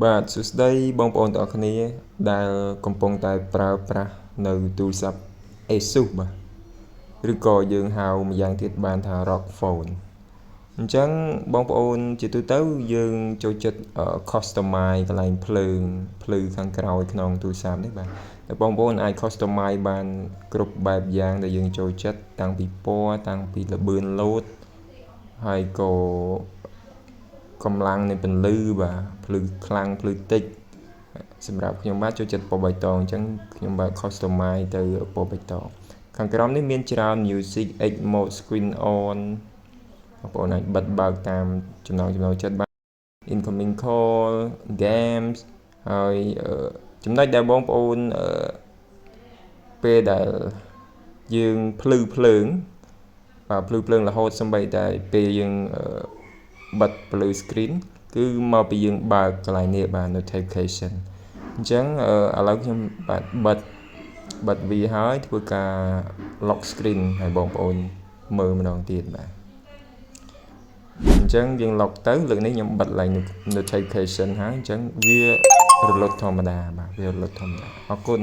បាទសួស្តីបងប្អូនទាំងអស់គ្នាដែលកំពុងតែប្រើប្រាស់នៅទូរស័ព្ទ ASUS បាទឬក៏យើងហៅម្យ៉ាងទៀតបានថា ROG Phone អញ្ចឹងបងប្អូនជាទូទៅយើងចូលចិត្ត customize កន្លែងភ្លឺខាងក្រោយក្នុងទូរស័ព្ទនេះបាទតែបងប្អូនអាច customize បានគ្រប់បែបយ៉ាងដែលយើងចូលចិត្តតាំងពីពណ៌តាំងពីល្បឿនលោតហើយក៏កម្លាំងនៃពន្លឺបាទភ្លឺខ្លាំងភ្លឺតិចសម្រាប់ខ្ញុំបាទចូលចិត្តពណ៌បៃតងអញ្ចឹងខ្ញុំបាទ customize ទៅពណ៌បៃតងខាងក្រោមនេះមានច្រើន music X mode screen on បងប្អូនអាចបិទបើកតាមចំណង់ចំណូលចិត្តបាន incoming call games ហើយចំណុចដែលបងប្អូនពេលដែលយើងភ្លឺភ្លើងរហូតសូម្បីតែពេលយើងបិទពលឺ screen គឺមកពីយើងបើកកន្លែងនេះបាទ notification អញ្ចឹងឥឡូវខ្ញុំបាទបិទវាហើយធ្វើការ lock screen ឲ្យបងប្អូនមើលម្ដងទៀតបាទអញ្ចឹងយើង lock ទៅលើកនេះខ្ញុំបិទឡើង notification ហើយអញ្ចឹងវារលត់ធម្មតាបាទវារលត់ធម្មតាអរគុណ